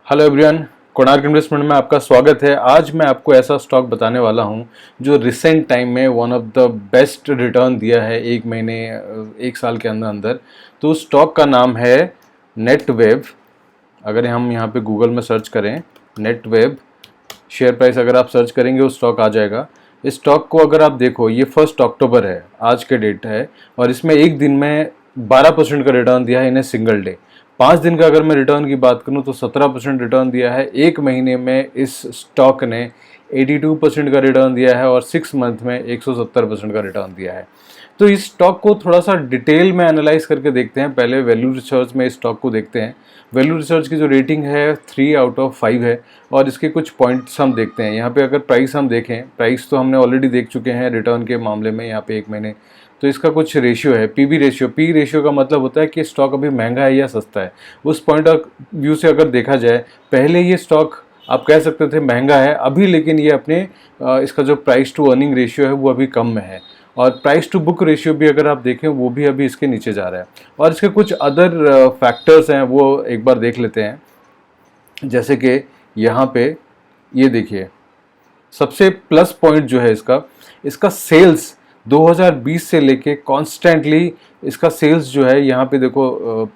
Hello everyone, Konark investment में आपका स्वागत है। आज मैं आपको ऐसा स्टॉक बताने वाला हूं जो रिसेंट टाइम में one of the best return दिया है एक महीने एक साल के अंदर अंदर। तो उस स्टॉक का नाम है नेटवेव। अगर हम यहाँ पे गूगल में सर्च करें नेटवेव शेयर प्राइस, अगर आप सर्च करेंगे उस स्टॉक आ जाएगा। इस स्टॉक को अगर आप देखो, ये 1 अक्टूबर है, आज के डेट है, और इसमें एक दिन में 12% का रिटर्न दिया है इन ए सिंगल डे। 5 दिन का अगर मैं रिटर्न की बात करूं तो 17% रिटर्न दिया है। एक महीने में इस स्टॉक ने 82% का रिटर्न दिया है और 6 मंथ में 170% का रिटर्न दिया है। तो इस स्टॉक को थोड़ा सा डिटेल में एनालाइज करके देखते हैं। पहले वैल्यू रिसर्च में इस स्टॉक को देखते हैं। वैल्यू रिसर्च की जो रेटिंग है 3 आउट ऑफ 5 है और इसके कुछ पॉइंट्स हम देखते हैं। यहाँ पे अगर प्राइस हम देखें, प्राइस तो हमने ऑलरेडी देख चुके हैं रिटर्न के मामले में यहाँ पे एक महीने। तो इसका कुछ रेशियो है, पीबी रेशियो। पी रेशियो का मतलब होता है कि स्टॉक अभी महंगा है या सस्ता है। उस पॉइंट ऑफ व्यू से अगर देखा जाए, पहले ये स्टॉक आप कह सकते थे महंगा है अभी, लेकिन ये अपने इसका जो प्राइस टू अर्निंग रेशियो है वो अभी कम में है, और प्राइस टू बुक रेशियो भी अगर आप देखें वो भी अभी इसके नीचे जा रहा है। और इसके कुछ अदर फैक्टर्स हैं, वो एक बार देख लेते हैं। जैसे कि यहाँ पे ये देखिए, सबसे प्लस पॉइंट जो है इसका सेल्स 2020 से लेके कॉन्स्टेंटली इसका सेल्स जो है, यहाँ पे देखो,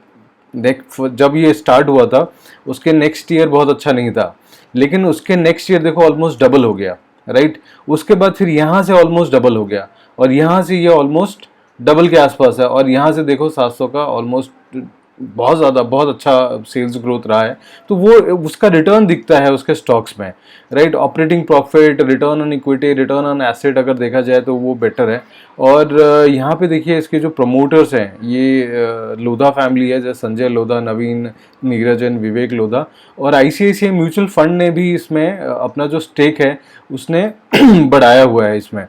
जब ये स्टार्ट हुआ था उसके नेक्स्ट ईयर बहुत अच्छा नहीं था, लेकिन उसके नेक्स्ट ईयर देखो ऑलमोस्ट डबल हो गया, राइट। उसके बाद फिर यहाँ से ऑलमोस्ट डबल हो गया, और यहाँ से ये ऑलमोस्ट डबल के आसपास है, और यहाँ से देखो 700 का ऑलमोस्ट बहुत ज़्यादा, बहुत अच्छा सेल्स ग्रोथ रहा है। तो वो उसका रिटर्न दिखता है उसके स्टॉक्स में, right. Operating profit, return on equity, return on asset अगर देखा जाए तो वो बेटर है। और यहाँ पे देखिए इसके जो प्रमोटर्स हैं, ये लोधा फैमिली है, जैसे संजय लोधा, नवीन नीरजन, विवेक लोधा, और आईसीआईसीआई म्यूचुअल फंड ने भी इसमें अपना जो स्टेक है उसने बढ़ाया हुआ है इसमें,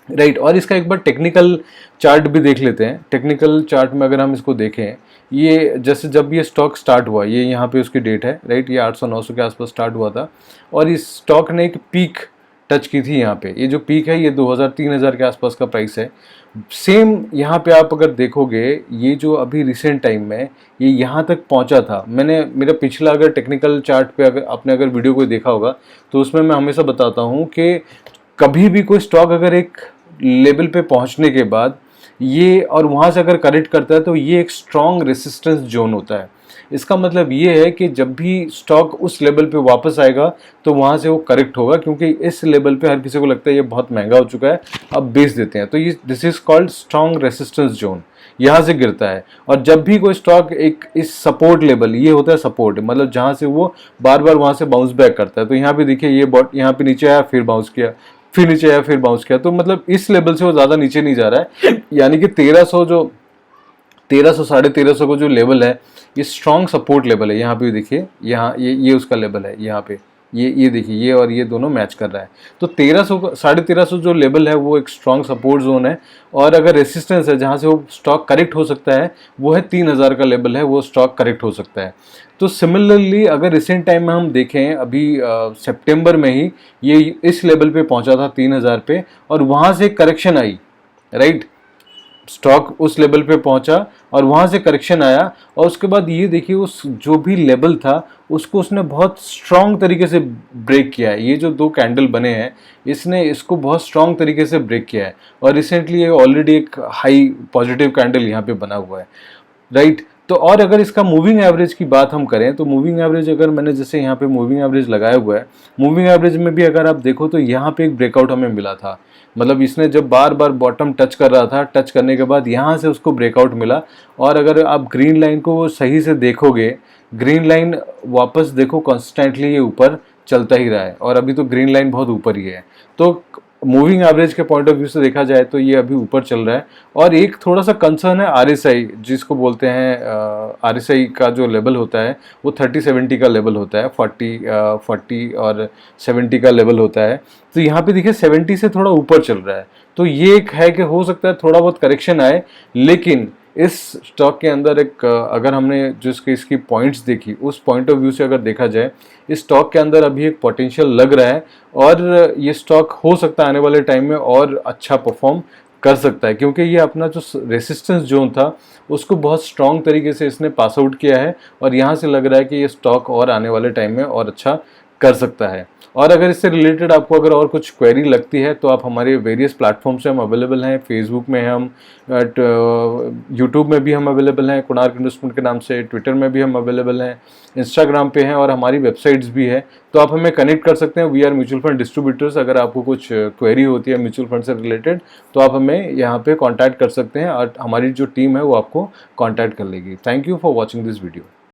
राइट। और इसका एक बार टेक्निकल चार्ट भी देख लेते हैं। टेक्निकल चार्ट में अगर हम इसको देखें, ये जैसे जब ये स्टॉक स्टार्ट हुआ, ये यहाँ पे उसकी डेट है, राइट। ये 800-900 के आसपास स्टार्ट हुआ था, और इस स्टॉक ने एक पीक टच की थी यहाँ पे। ये जो पीक है ये 2000-3000 के आसपास का प्राइस है। सेम यहाँ पे आप अगर देखोगे, ये जो अभी रिसेंट टाइम में ये यहाँ तक पहुँचा था। मैंने मेरा पिछला अगर टेक्निकल चार्ट पे अगर आपने अगर वीडियो को देखा होगा तो उसमें मैं हमेशा बताता हूँ कि कभी भी कोई स्टॉक अगर एक लेवल पे पहुंचने के बाद ये और वहाँ से अगर करेक्ट करता है तो ये एक स्ट्रॉन्ग रेसिस्टेंस जोन होता है। इसका मतलब ये है कि जब भी स्टॉक उस लेवल पे वापस आएगा तो वहाँ से वो करेक्ट होगा, क्योंकि इस लेवल पे हर किसी को लगता है ये बहुत महंगा हो चुका है, अब बेच देते हैं। तो ये this is called strong resistance zone, यहाँ से गिरता है। और जब भी कोई स्टॉक एक इस सपोर्ट लेवल, ये होता है सपोर्ट, मतलब जहाँ से वो बार बार वहाँ से बाउंस बैक करता है। तो यहाँ पे देखिए ये यहाँ पे नीचे आया, फिर बाउंस किया, फिर नीचे आया, फिर बाउंस किया। तो मतलब इस लेवल से वो ज़्यादा नीचे नहीं जा रहा है, यानी कि 1300 जो 1300 1350 को जो लेवल है ये स्ट्रॉन्ग सपोर्ट लेवल है। यहाँ पे देखिए, यहाँ ये उसका लेवल है, यहाँ पे ये देखिए, ये और ये दोनों मैच कर रहा है। तो 1300 1350 जो लेवल है वो एक स्ट्रॉन्ग सपोर्ट जोन है। और अगर रेसिस्टेंस है जहाँ से वो स्टॉक करेक्ट हो सकता है, वो है 3000 का लेवल है, वो स्टॉक करेक्ट हो सकता है। तो सिमिलरली अगर रिसेंट टाइम में हम देखें, अभी सितंबर में ही ये इस लेवल पे पहुंचा था 3000 पे, और वहाँ से करेक्शन आई, राइट। स्टॉक उस लेवल पे पहुंचा और वहाँ से करेक्शन आया, और उसके बाद ये देखिए उस जो भी लेवल था उसको उसने बहुत स्ट्रॉन्ग तरीके से ब्रेक किया है। ये जो 2 कैंडल बने हैं इसने इसको बहुत स्ट्रॉन्ग तरीके से ब्रेक किया है, और रिसेंटली ये ऑलरेडी एक हाई पॉजिटिव कैंडल यहाँ पे बना हुआ है, राइट। तो और अगर इसका मूविंग एवरेज की बात हम करें तो मूविंग एवरेज, अगर मैंने जैसे यहाँ पे मूविंग एवरेज लगाया हुआ है, मूविंग एवरेज में भी अगर आप देखो तो यहाँ पे एक ब्रेकआउट हमें मिला था। मतलब इसने जब बार बार बॉटम टच कर रहा था, टच करने के बाद यहाँ से उसको ब्रेकआउट मिला। और अगर आप ग्रीन लाइन को सही से देखोगे, ग्रीन लाइन वापस देखो कॉन्स्टेंटली ये ऊपर चलता ही रहा है, और अभी तो ग्रीन लाइन बहुत ऊपर ही है। तो मूविंग एवरेज के पॉइंट ऑफ व्यू से देखा जाए तो ये अभी ऊपर चल रहा है। और एक थोड़ा सा कंसर्न है आरएसआई, जिसको बोलते हैं आरएसआई का जो लेवल होता है वो 30-70 का लेवल होता है, 40 और 70 का लेवल होता है। तो यहाँ पे देखिए 70 से थोड़ा ऊपर चल रहा है। तो ये एक है कि हो सकता है थोड़ा बहुत करेक्शन आए, लेकिन इस स्टॉक के अंदर एक अगर हमने जो इसकी पॉइंट्स देखी, उस पॉइंट ऑफ व्यू से अगर देखा जाए, इस स्टॉक के अंदर अभी एक पोटेंशियल लग रहा है, और ये स्टॉक हो सकता है आने वाले टाइम में और अच्छा परफॉर्म कर सकता है, क्योंकि ये अपना जो रेसिस्टेंस जोन था उसको बहुत स्ट्रॉन्ग तरीके से इसने पास आउट किया है और यहाँ से लग रहा है कि ये स्टॉक और आने वाले टाइम में और अच्छा कर सकता है। और अगर इससे रिलेटेड आपको अगर और कुछ क्वेरी लगती है तो आप हमारे वेरियस प्लेटफॉर्म से हम अवेलेबल हैं। फेसबुक में हम, यूट्यूब में भी हम अवेलेबल हैं कोणार्क इन्वेस्टमेंट के नाम से, ट्विटर में भी हम अवेलेबल हैं, इंस्टाग्राम पे हैं और हमारी वेबसाइट्स भी है। तो आप हमें कनेक्ट कर सकते हैं। We are mutual fund distributors. अगर आपको कुछ क्वेरी होती है म्यूचुअल फंड से रिलेटेड तो आप हमें यहाँ पे कॉन्टैक्ट कर सकते हैं और हमारी जो टीम है वो आपको कॉन्टैक्ट कर लेगी। Thank you for watching this video.